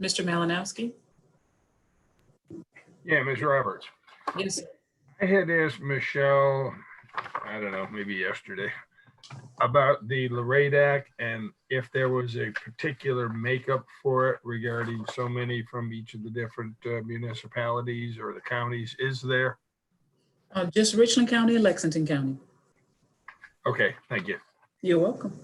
Mr. Malinowski? Yeah, Ms. Roberts. Yes, sir. I had asked Michelle, I don't know, maybe yesterday, about the LRADAC and if there was a particular makeup for it regarding so many from each of the different municipalities or the counties. Is there? Just Richland County and Lexington County. Okay, thank you. You're welcome.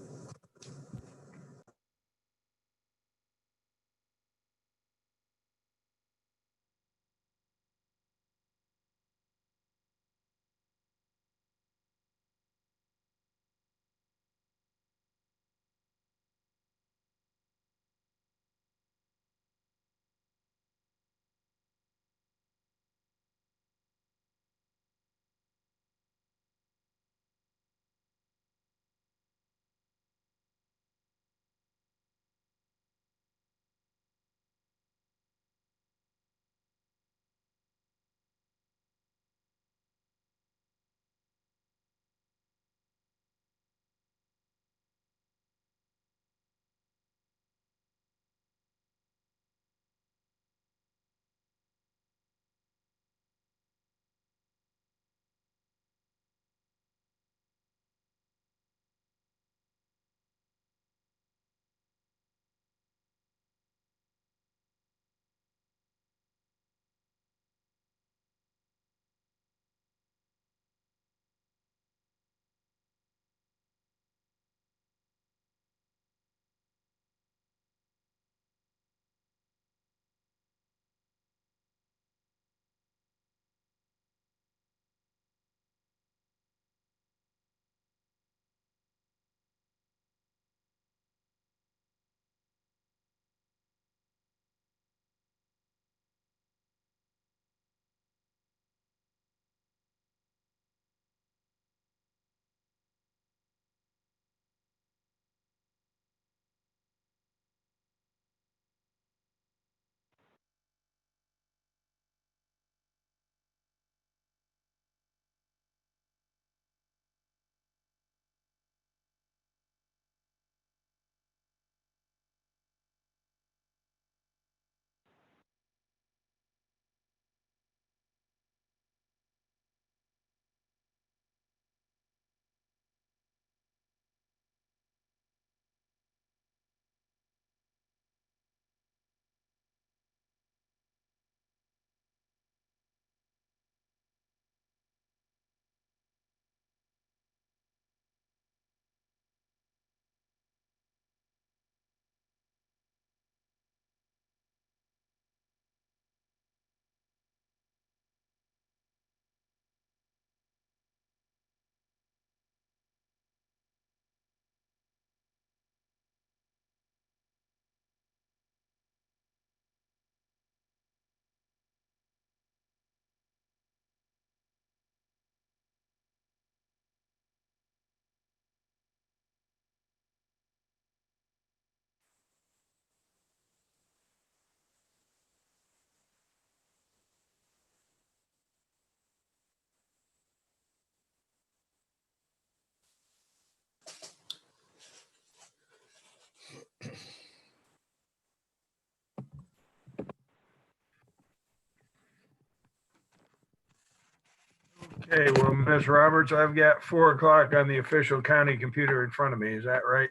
Okay, well, Ms. Roberts, I've got 4 o'clock on the official county computer in front of me. Is that right?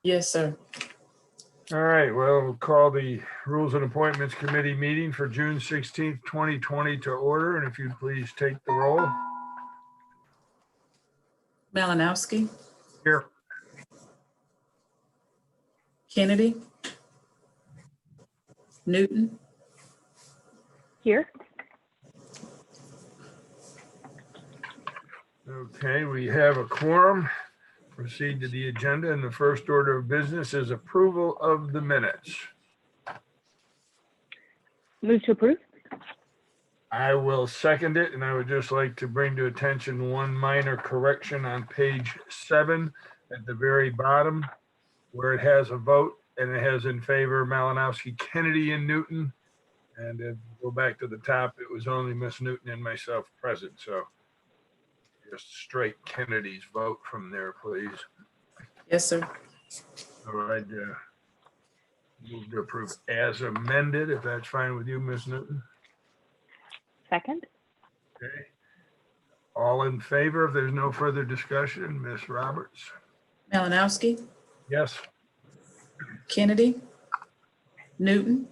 Yes, sir. All right, well, we'll call the Rules and Appointments Committee meeting for June 16th, 2020 to order. And if you'd please take the roll. Malinowski, Here. Kennedy, Newton, Here. Okay, we have a quorum. Proceed to the agenda, and the first order of business is approval of the minutes. Move to approve. I will second it, and I would just like to bring to attention one minor correction on page 7 at the very bottom, where it has a vote and it has in favor Malinowski, Kennedy, and Newton. And if you go back to the top, it was only Miss Newton and myself present. So just straight Kennedy's vote from there, please. yes, sir. All right. Move to approve as amended, if that's fine with you, Ms. Newton. Second? Okay. All in favor, if there's no further discussion, Ms. Roberts? Malinowski, Yes. Kennedy, Newton,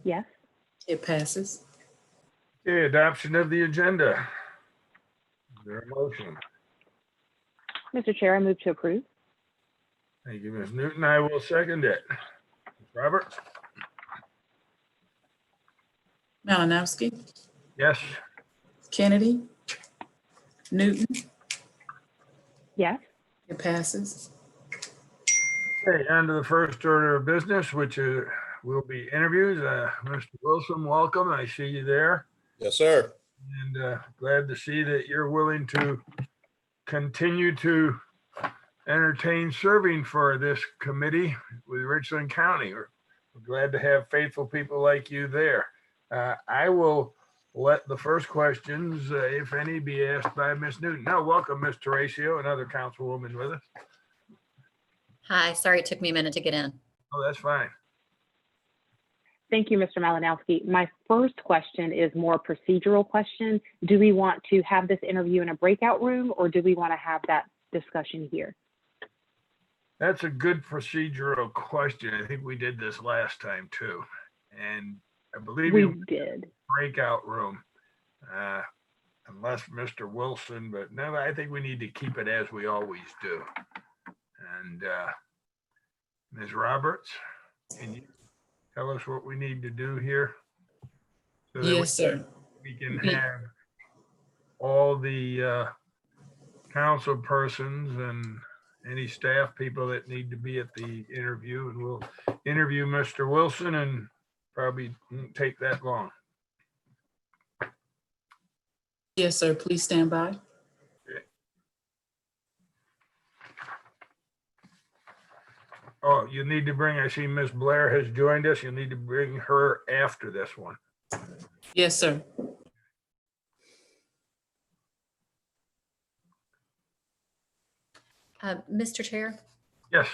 Yes. it passes. Okay, adoption of the agenda. Is there a motion? Mr. Chair, I move to approve. Thank you, Ms. Newton. I will second it. Ms. Roberts? Malinowski, Yes. Kennedy, Newton, Yes. it passes. Okay, on to the first order of business, which will be interviews. Mr. Wilson, welcome. I see you there. Yes, sir. And glad to see that you're willing to continue to entertain serving for this committee with Richland County. We're glad to have faithful people like you there. I will let the first questions, if any, be asked by Ms. Newton. Now, welcome, Ms. Teresa, another councilwoman with us. Hi, sorry it took me a minute to get in. Oh, that's fine. Thank you, Mr. Malinowski. My first question is more procedural question. Do we want to have this interview in a breakout room, or do we want to have that discussion here? That's a good procedural question. I think we did this last time too. And I believe We you did. breakout room, unless Mr. Wilson, but no, I think we need to keep it as we always do. And Ms. Roberts, can you tell us what we need to do here? So that Yes, sir. we can have all the council persons and any staff people that need to be at the interview, and we'll interview Mr. Wilson and probably won't take that long. Yes, sir. Please stand by. Oh, you need to bring, I see Ms. Blair has joined us. You need to bring her after this one. Yes, sir. Mr. Chair, Yes,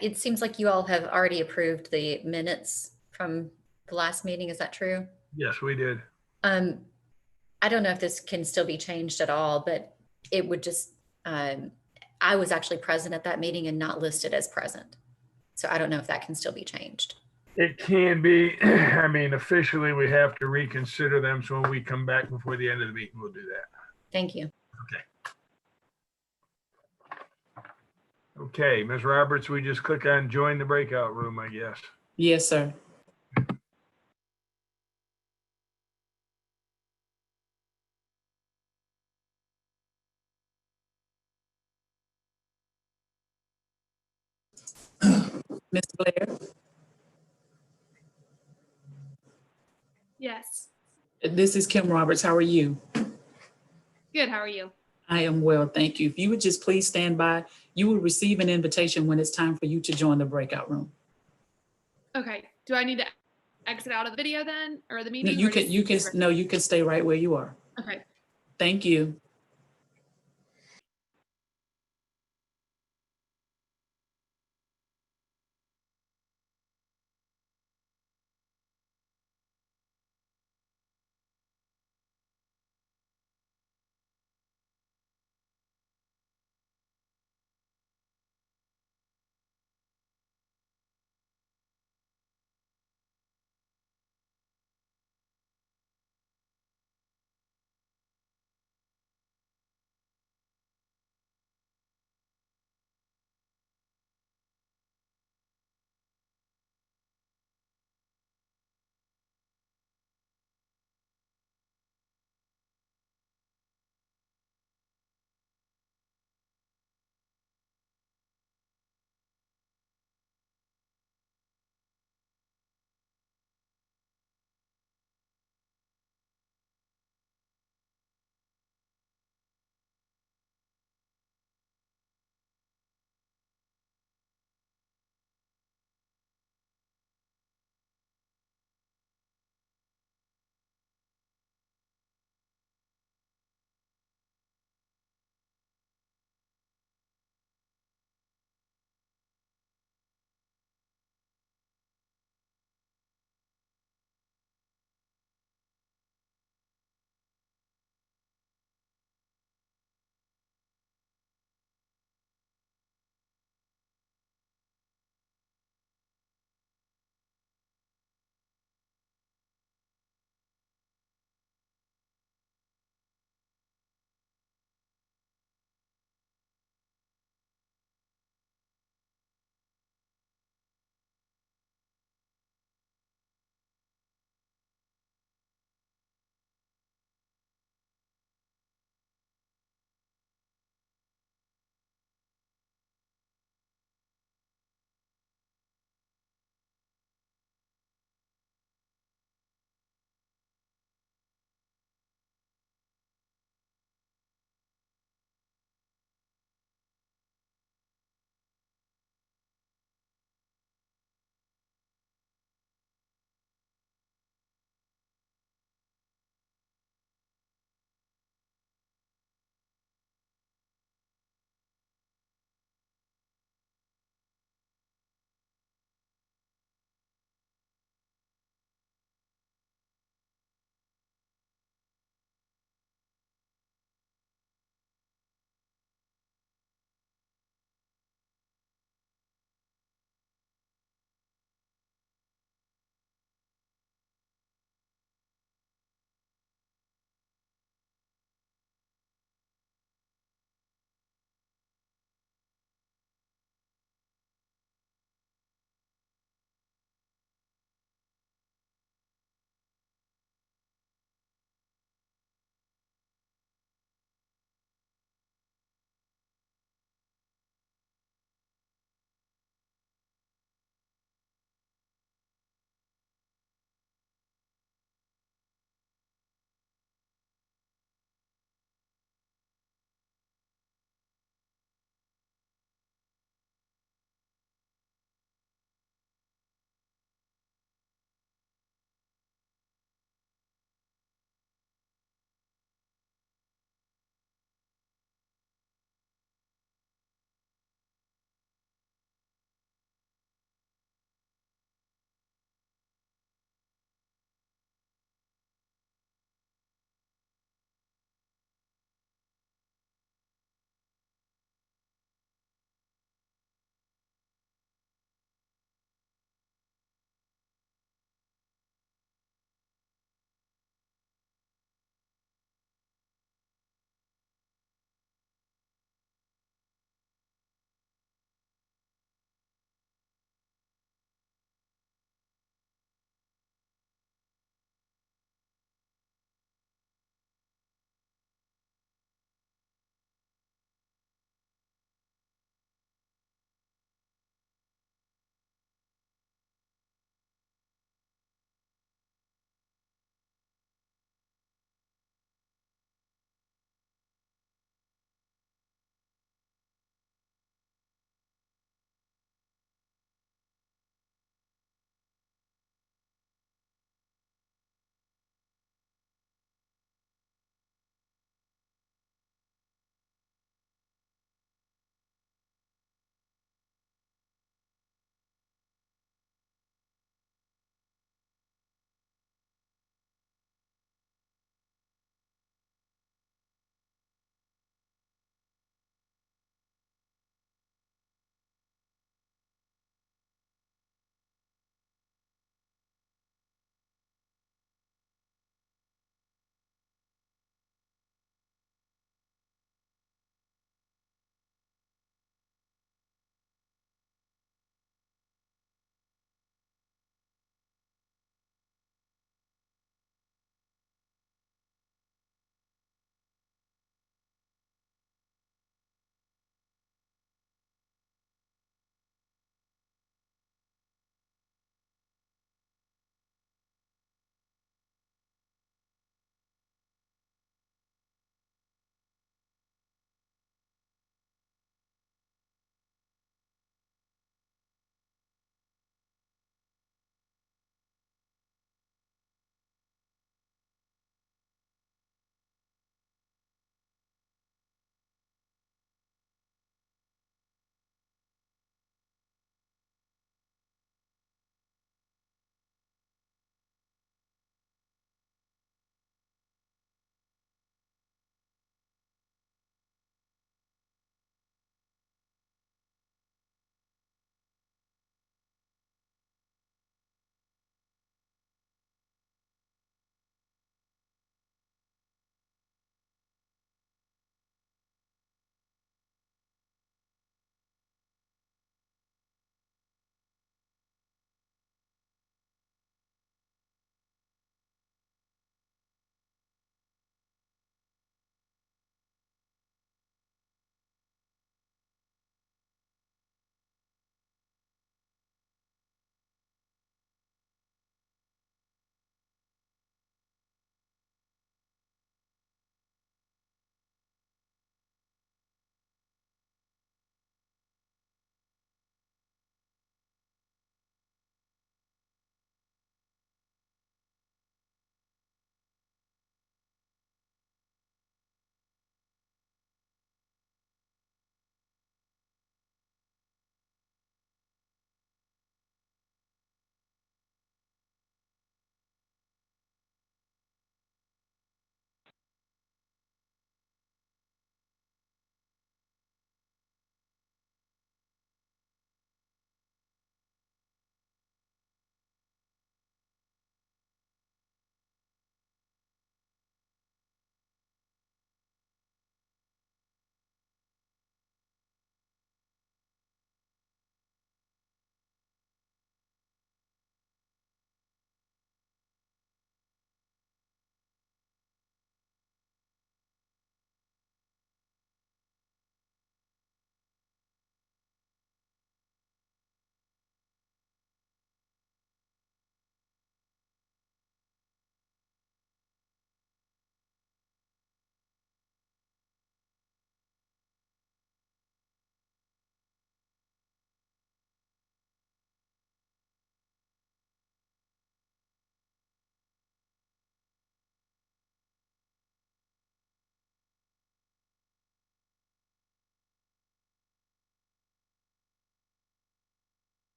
it seems like you all have already approved the minutes from the last meeting. Is that true? yes, we did. I don't know if this can still be changed at all, but it would just, I was actually present at that meeting and not listed as present. So I don't know if that can still be changed. It can be, I mean, officially, we have to reconsider them. So when we come back before the end of the meeting, we'll do that. Thank you. Okay, Ms. Roberts, we just click on join the breakout room, I guess. Yes, sir. Ms. Blair, Yes. this is Kim Roberts. How are you? Good. How are you? I am well, thank you. If you would just please stand by, you will receive an invitation when it's time for you to join the breakout room. Okay. Do I need to exit out of the video then, or the No, meeting? you or can, just- no, you can stay right where you are. Okay. Thank you.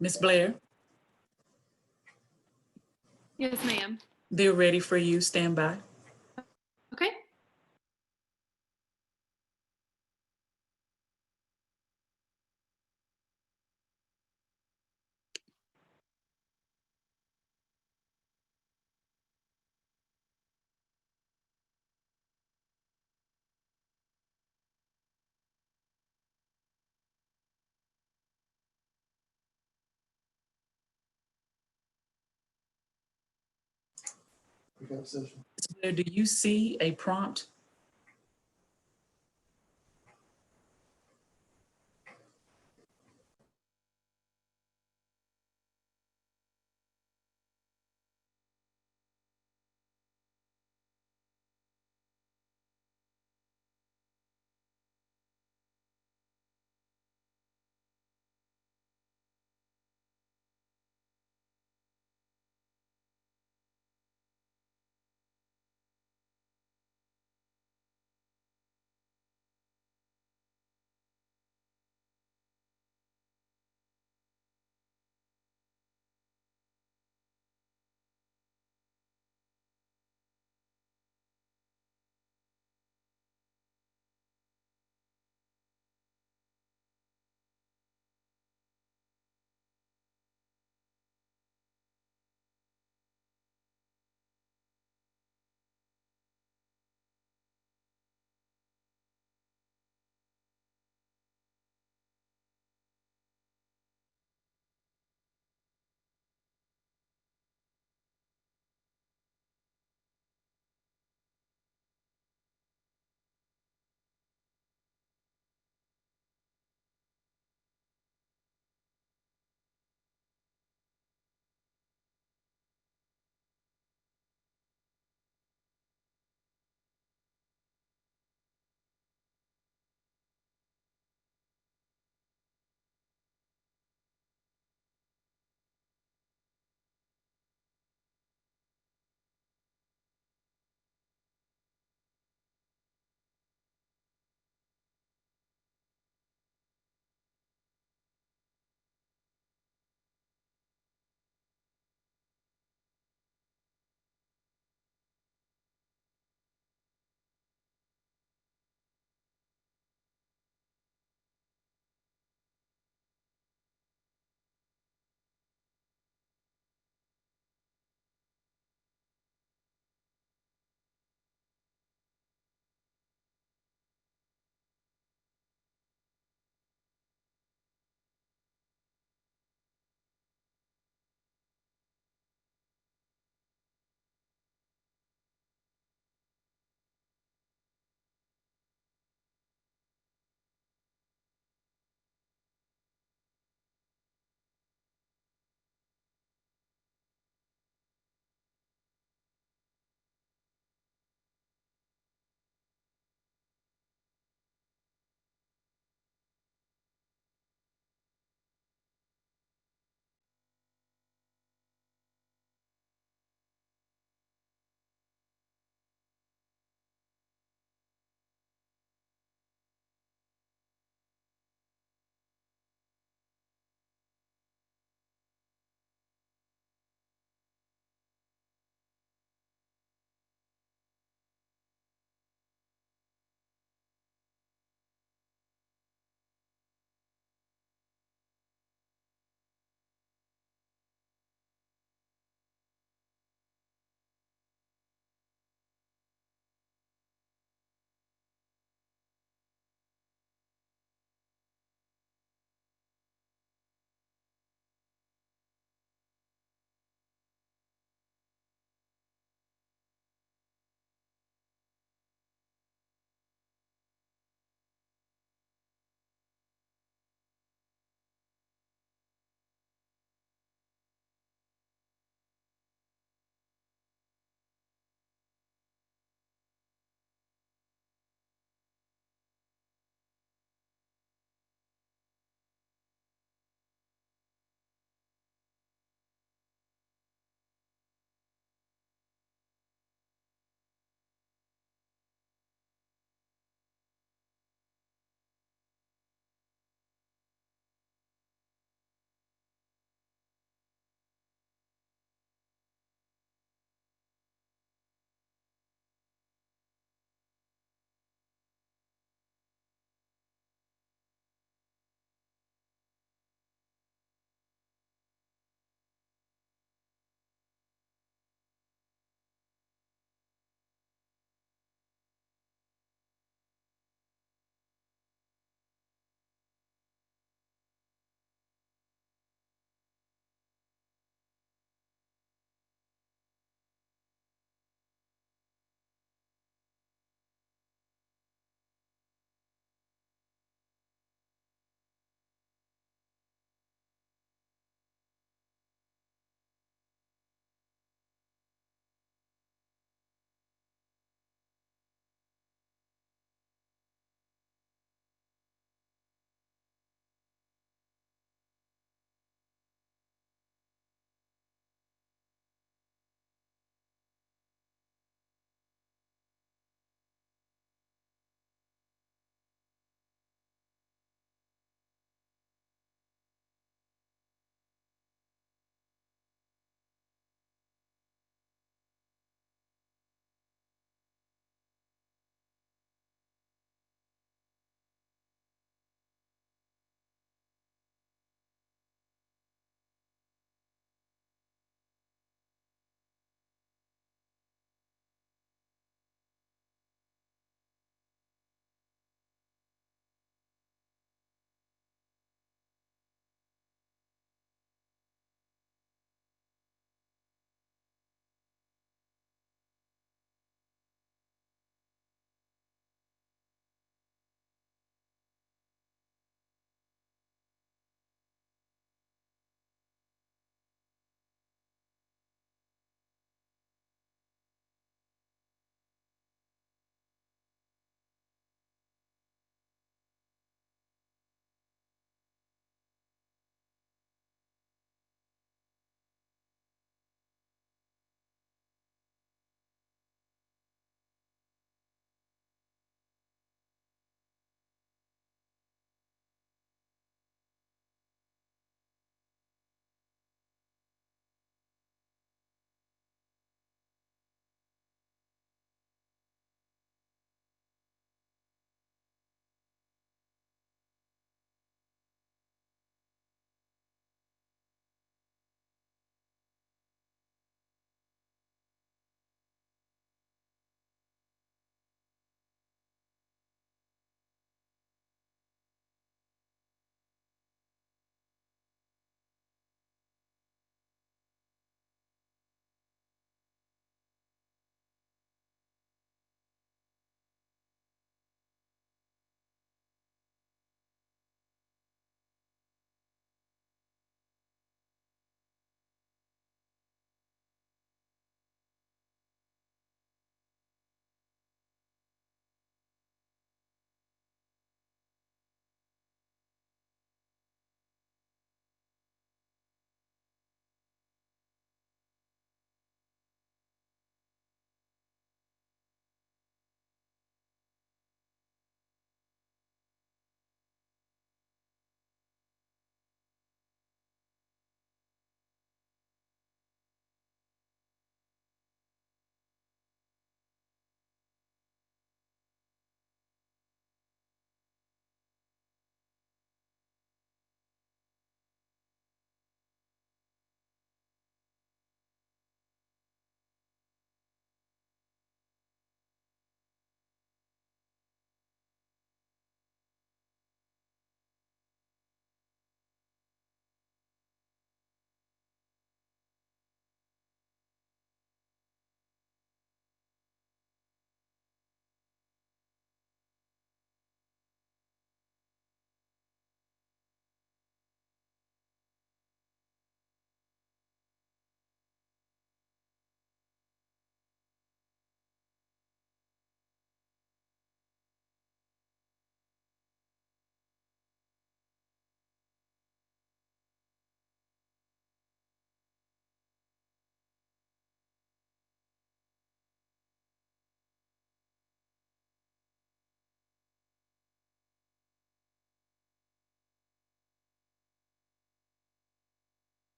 Ms. Blair, Yes, ma'am. they're ready for you. Stand by. Okay. Ms. Blair, do you see a prompt?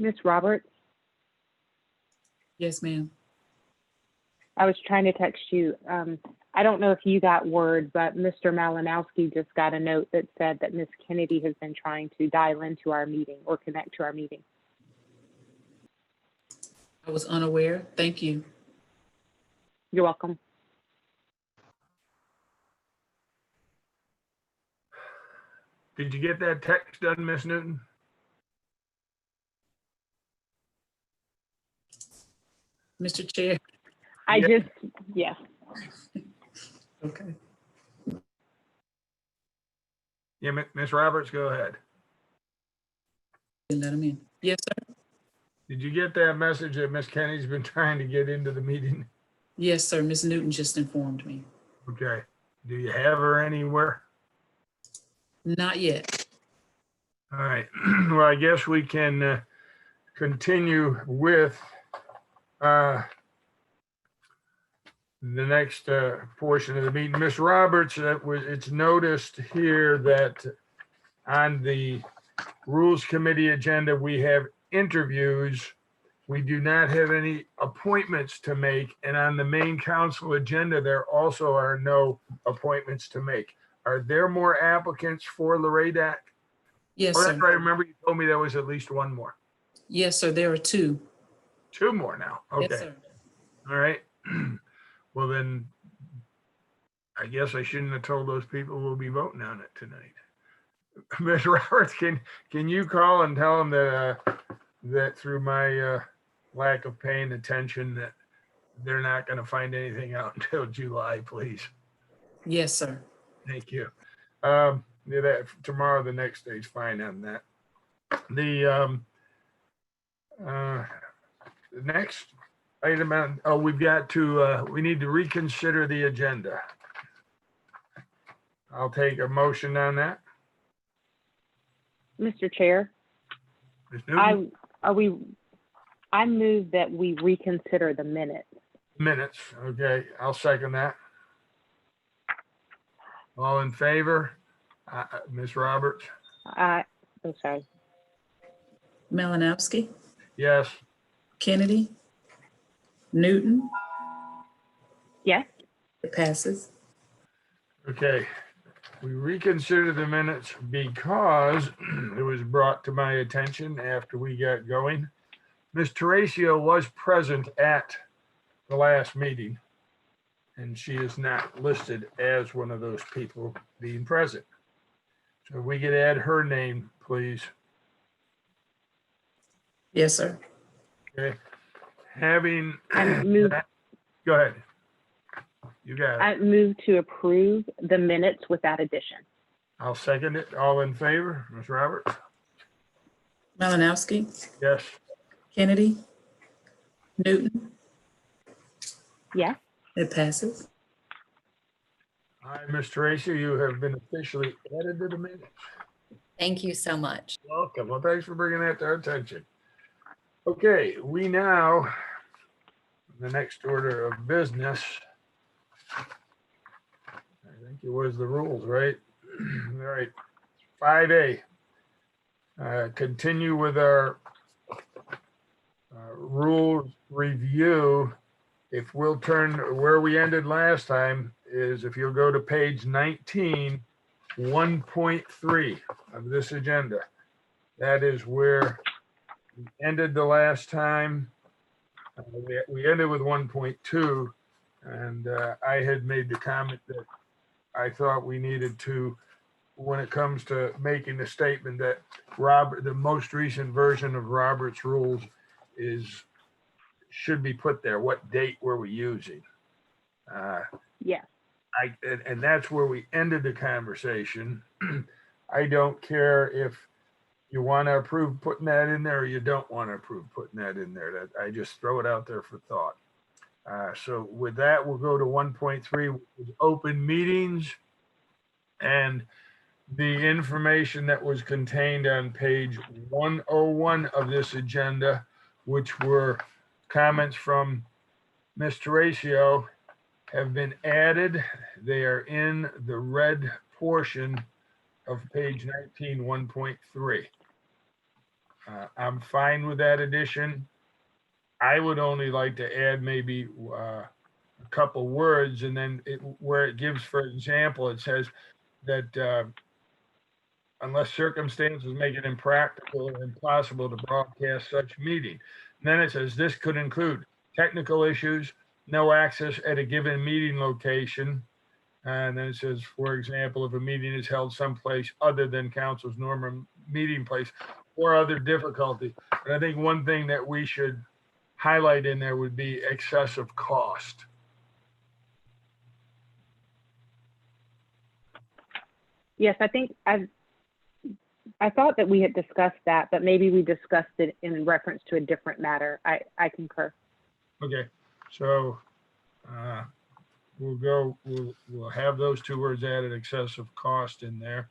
Ms. Roberts, Yes, ma'am. I was trying to text you. I don't know if you got word, but Mr. Malinowski just got a note that said that Ms. Kennedy has been trying to dial into our meeting or connect to our meeting. I was unaware. Thank you. You're welcome. Did you get that text done, Miss Newton? Mr. Chair. Yes. Okay. Yeah, Miss Roberts, go ahead. Let him in. Yes, sir. Did you get that message that Miss Kenny's been trying to get into the meeting? Yes, sir. Ms. Newton just informed me. Okay. Do you have her anywhere? Not yet. All right. Well, I guess we can continue with the next portion of the meeting. Miss Roberts, it's noticed here that on the Rules Committee agenda, we have interviews. We do not have any appointments to make. And on the main council agenda, there also are no appointments to make. Are there more applicants for LRADAC? Yes, Oh, sir. that's right. I remember you told me there was at least one more. Yes, sir. There are two. Two more now. Yes, Okay. sir. All right. Well, then I guess I shouldn't have told those people we'll be voting on it tonight. Ms. Roberts, can you call and tell them that that through my lack of paying attention that they're not going to find anything out until July, please? Yes, sir. Thank you. Yeah, that tomorrow, the next day's fine on that. The next item on, we need to reconsider the agenda. I'll take a motion on that. Mr. Chair, Ms. Newton? I move that we reconsider the minutes. Minutes, okay, I'll second that. All in favor? Ms. Roberts? I'm sorry. Malinowski, Yes. Kennedy, Newton, Yes. it passes. Okay, we reconsider the minutes because it was brought to my attention after we got going. Ms. Teresa was present at the last meeting, and she is not listed as one of those people being present. So if we could add her name, please. Yes, sir. Okay, having I move, that, go ahead. You got it. I move to approve the minutes with that addition. I'll second it. All in favor, Ms. Roberts? Malinowski, Yes. Kennedy, Newton, Yes. it passes. Hi, Ms. Teresa, you have been officially added to the minutes. Thank you so much. Welcome. Well, thanks for bringing that to our attention. Okay, we now, the next order of business, I think it was the rules, right? All right, 5A. Continue with our rules review. If we'll turn where we ended last time is if you'll go to page 19, 1.3 of this agenda. That is where we ended the last time. We ended with 1.2, and I had made the comment that I thought we needed to, when it comes to making the statement that the most recent version of Robert's rules should be put there. What date were we using? Yes. And that's where we ended the conversation. I don't care if you want to approve putting that in there or you don't want to approve putting that in there. That I just throw it out there for thought. So with that, we'll go to 1.3, which is open meetings, and the information that was contained on page 101 of this agenda, which were comments from Ms. Teresa, have been added. They are in the red portion of page 19, 1.3. I'm fine with that addition. I would only like to add maybe a couple words, and then where it gives, for example, it says that unless circumstances make it impractical or impossible to broadcast such meeting. And then it says this could include technical issues, no access at a given meeting location. And then it says, for example, if a meeting is held someplace other than council's normal meeting place or other difficulty. And I think one thing that we should highlight in there would be excessive cost. Yes, I think I thought that we had discussed that, but maybe we discussed it in reference to a different matter. I concur. Okay, so we'll have those two words added, excessive cost, in there.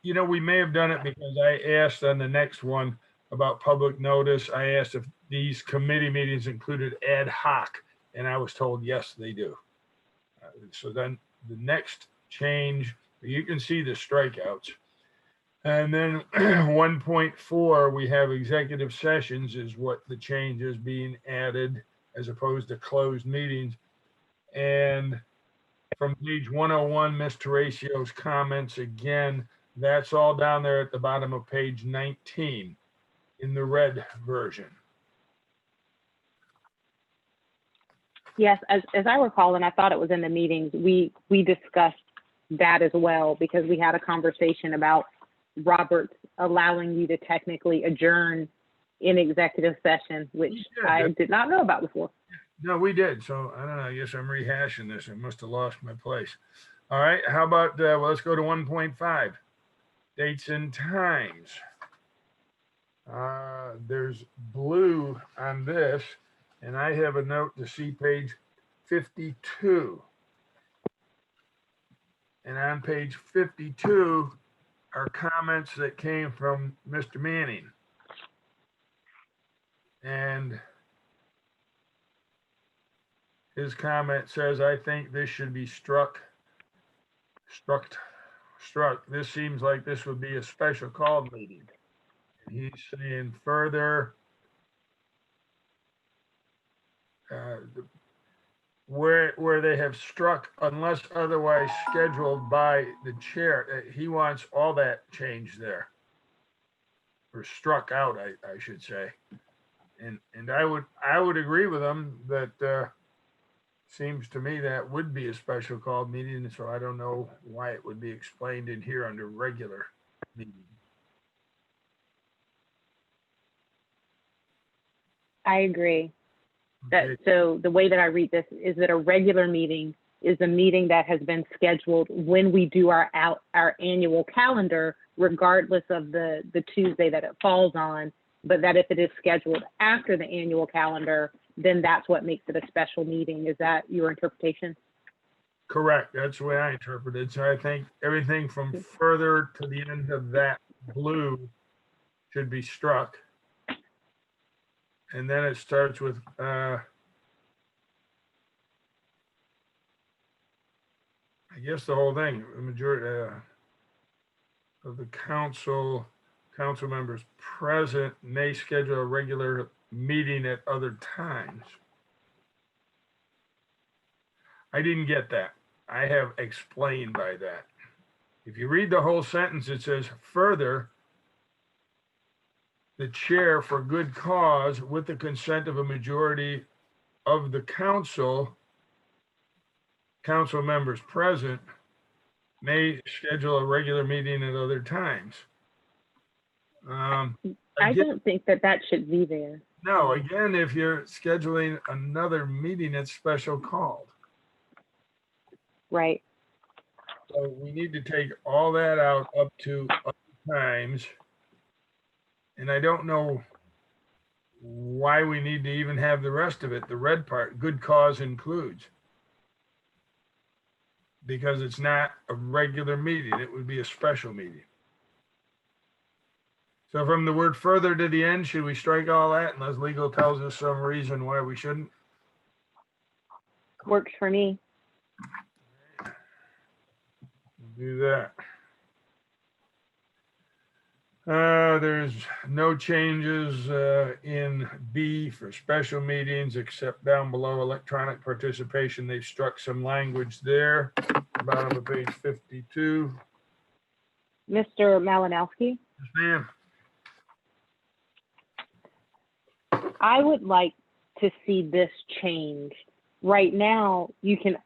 You know, we may have done it because I asked on the next one about public notice. I asked if these committee meetings included ad hoc, and I was told, yes, they do. So then the next change, you can see the strikeouts. And then 1.4, we have executive sessions is what the change is being added as opposed to closed meetings. And from page 101, Ms. Teracio's comments, again, that's all down there at the bottom of page 19 in the red version. Yes, as I recall, and I thought it was in the meetings, we discussed that as well because we had a conversation about Roberts allowing you to technically adjourn in executive session, which I did not know about before. No, we did. So I don't know. I guess I'm rehashing this. I must have lost my place. All right. How about, well, let's go to 1.5, dates and times. There's blue on this, and I have a note to see page 52. And on page 52 are comments that came from Mr. Manning. And his comment says, I think this should be struck. This seems like this would be a special called meeting. And he's saying further, where they have struck unless otherwise scheduled by the chair, he wants all that changed there. Or struck out, I should say. And I would agree with him that seems to me that would be a special called meeting, so I don't know why it would be explained in here under regular meeting. I agree. Okay. So the way that I read this is that a regular meeting is a meeting that has been scheduled when we do our annual calendar, regardless of the Tuesday that it falls on, but that if it is scheduled after the annual calendar, then that's what makes it a special meeting. Is that your interpretation? Correct. That's the way I interpret it. So I think everything from further to the end of that blue should be struck. And then it starts with, I guess the whole thing, the majority of the council members present may schedule a regular meeting at other times. I didn't get that. I have explained by that. If you read the whole sentence, it says further, the chair for good cause with the consent of a majority of the council members present may schedule a regular meeting at other times. I don't think that should be there. No, again, if you're scheduling another meeting, it's special called. Right. So we need to take all that out up to other times. And I don't know why we need to even have the rest of it. The red part, good cause includes. Because it's not a regular meeting, it would be a special meeting. So from the word further to the end, should we strike all that unless legal tells us some reason why we shouldn't? Works for me. We'll do that. There's no changes in B for special meetings, except down below electronic participation. They've struck some language there. Bottom of page 52. Mr. Malinowski, Yes, ma'am. I would like to see this change. Right now, you can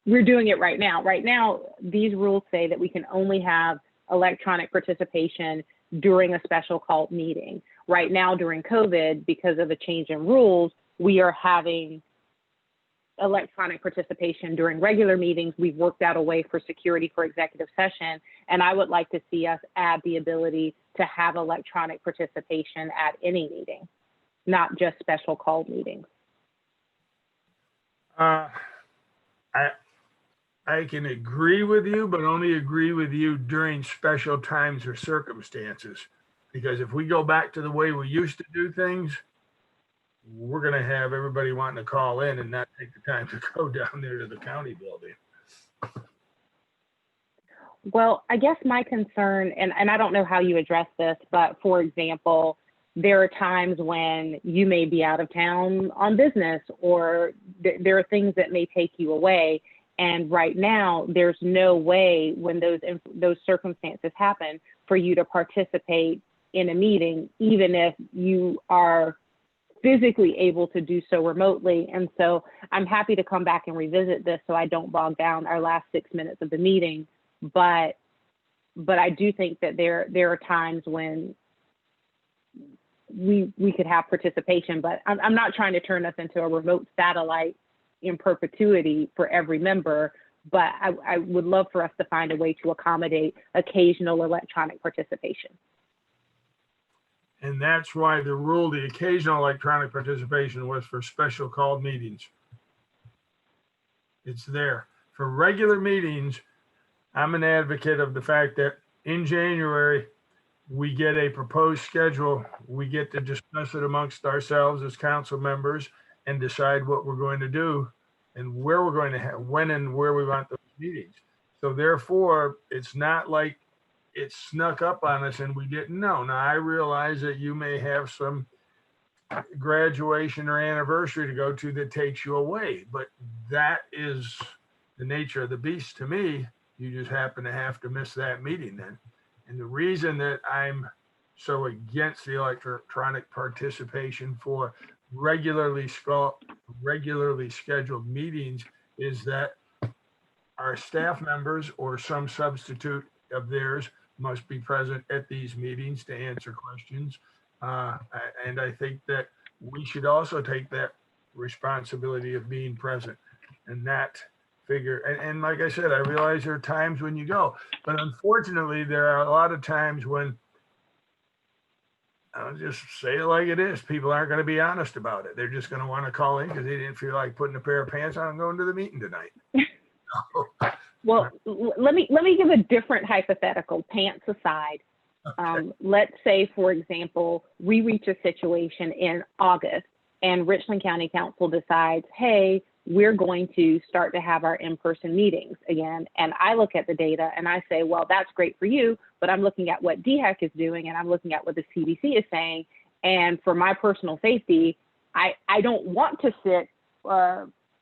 we're doing it right now. Right now, these rules say that we can only have electronic participation during a special called meeting. Right now, during COVID, because of a change in rules, we are having electronic participation during regular meetings. We've worked out a way for security for executive session, and I would like to see us add the ability to have electronic participation at any meeting, not just special called meetings. I can agree with you, but only agree with you during special times or circumstances. Because if we go back to the way we used to do things, we're going to have everybody wanting to call in and not take the time to go down there to the county building. Well, I guess my concern, and I don't know how you address this, but for example, there are times when you may be out of town on business, or there are things that may take you away. And right now, there's no way when those circumstances happen for you to participate in a meeting, even if you are physically able to do so remotely. And so I'm happy to come back and revisit this so I don't bog down our last 6 minutes of the meeting. But I do think that there are times when we could have participation, but I'm not trying to turn us into a remote satellite in perpetuity for every member, but I would love for us to find a way to accommodate occasional electronic participation. And that's why the rule, the occasional electronic participation, was for special called meetings. It's there. For regular meetings, I'm an advocate of the fact that in January, we get a proposed schedule. We get to discuss it amongst ourselves as council members and decide what we're going to do and where we're going to have, when and where we want those meetings. So therefore, it's not like it snuck up on us and we didn't know. Now, I realize that you may have some graduation or anniversary to go to that takes you away, but that is the nature of the beast to me. You just happen to have to miss that meeting then. And the reason that I'm so against the electronic participation for regularly scheduled meetings is that our staff members or some substitute of theirs must be present at these meetings to answer questions. And I think that we should also take that responsibility of being present and that figure. And like I said, I realize there are times when you go, but unfortunately there are a lot of times when, I'll just say it like it is, people aren't going to be honest about it. They're just going to want to call in because they didn't feel like putting a pair of pants on and going to the meeting tonight. Well, let me give a different hypothetical, pants aside. Okay. Let's say, for example, we reach a situation in August and Richland County Council decides, hey, we're going to start to have our in-person meetings again. And I look at the data and I say, well, that's great for you, but I'm looking at what DHEC is doing and I'm looking at what the CDC is saying. And for my personal safety, I don't want to sit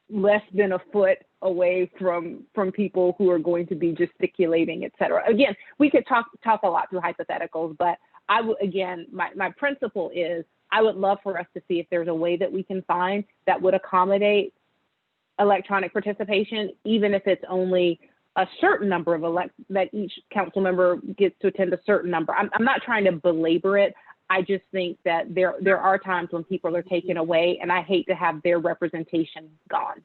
less than a foot away from people who are going to be gesticulating, et cetera. Again, we could talk a lot through hypotheticals, but my principle is I would love for us to see if there's a way that we can find that would accommodate electronic participation, even if it's only a certain number of that each council member gets to attend a certain number. I'm not trying to belabor it. I just think that there are times when people are taken away and I hate to have their representation gone.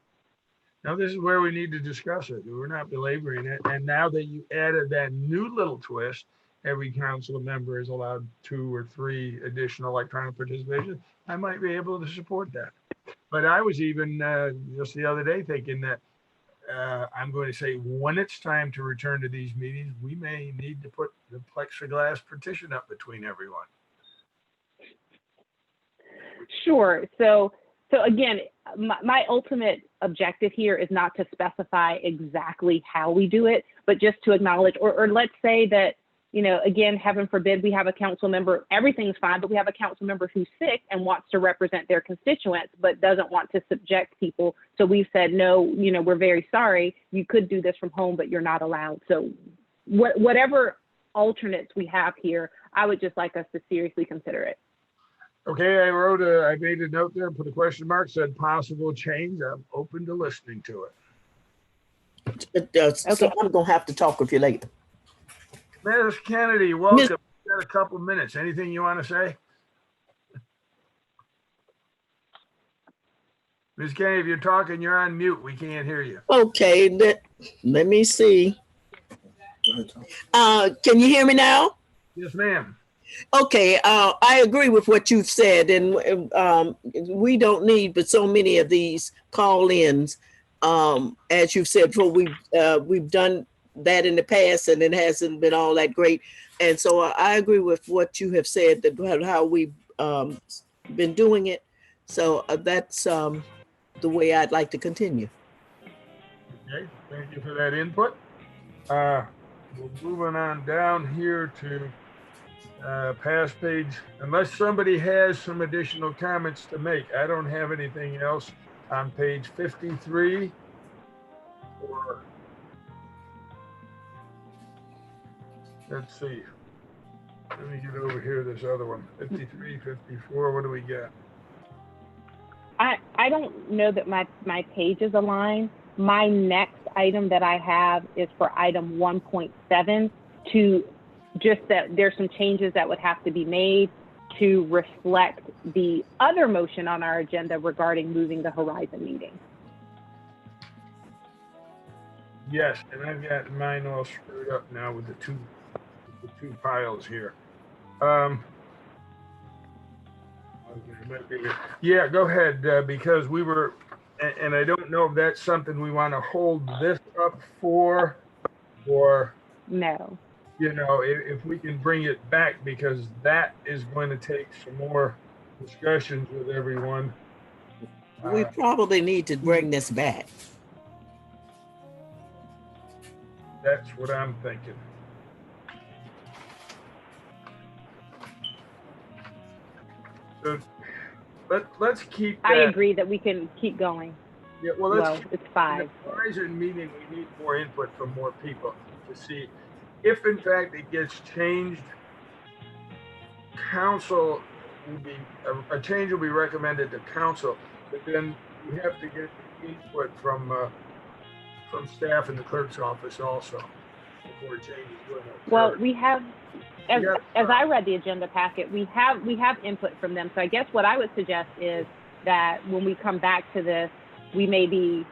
Now, this is where we need to discuss it. We're not belaboring it. And now that you added that new little twist, every council member is allowed 2 or 3 additional electronic participation, I might be able to support that. But I was even just the other day thinking that I'm going to say when it's time to return to these meetings, we may need to put the plexiglass partition up between everyone. Sure. So again, my ultimate objective here is not to specify exactly how we do it, but just to acknowledge, or let's say that, you know, again, heaven forbid, we have a council member, everything's fine, but we have a council member who's sick and wants to represent their constituents, but doesn't want to subject people. So we've said, no, you know, we're very sorry. You could do this from home, but you're not allowed. So whatever alternates we have here, I would just like us to seriously consider it. Okay, I made a note there, put a question mark, said possible change. I'm open to listening to it. So I'm gonna have to talk with you later. Ms. Kennedy, welcome. You got a couple minutes. Anything you want to say? Ms. Kennedy, if you're talking, you're on mute. We can't hear you. Okay, let me see. Can you hear me now? Yes, ma'am. Okay, I agree with what you've said, and we don't need but so many of these call-ins. As you've said before, we've done that in the past, and it hasn't been all that great. And so I agree with what you have said about how we've been doing it. So that's the way I'd like to continue. Okay, thank you for that input. We're moving on down here to past page. Unless somebody has some additional comments to make, I don't have anything else on page 53. Or let's see. Let me get over here, this other one. 53, 54, what do we got? I don't know that my pages align. My next item that I have is for item 1.7 to just that there's some changes that would have to be made to reflect the other motion on our agenda regarding moving the Horizon meeting. Yes, and I've got mine all screwed up now with the two piles here. Yeah, go ahead, because we were, and I don't know if that's something we want to hold this up for, or, No. you know, if we can bring it back, because that is going to take some more discussions with everyone. We probably need to bring this back. That's what I'm thinking. So let's keep that. I agree that we can keep going. Yeah, well, let's Well, it's 5. In the Horizon meeting, we need more input from more people to see if in fact it gets changed. Council will be, a change will be recommended to council, but then we have to get the input from staff in the clerk's office also before changes will occur. Well, we have, as Yeah. I read the agenda packet, we have input from them. So I guess what I would suggest is that when we come back to this, we maybe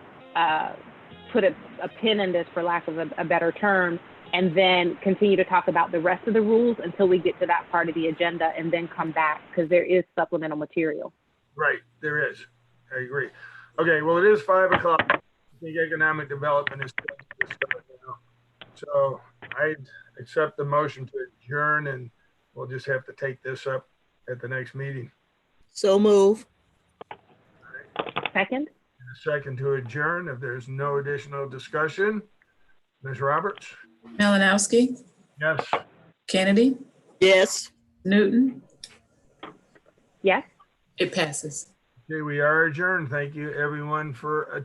put a pin in this, for lack of a better term, and then continue to talk about the rest of the rules until we get to that part of the agenda, and then come back, because there is supplemental material. Right, there is. I agree. Okay, well, it is 5 o'clock. I think economic development is starting now. So I'd accept the motion to adjourn, and we'll just have to take this up at the next meeting. So move. Second? A second to adjourn, if there's no additional discussion. Ms. Roberts? Malinowski, Yes. Kennedy, Yes. Newton, Yes? it passes. Okay, we are adjourned. Thank you, everyone, for attending.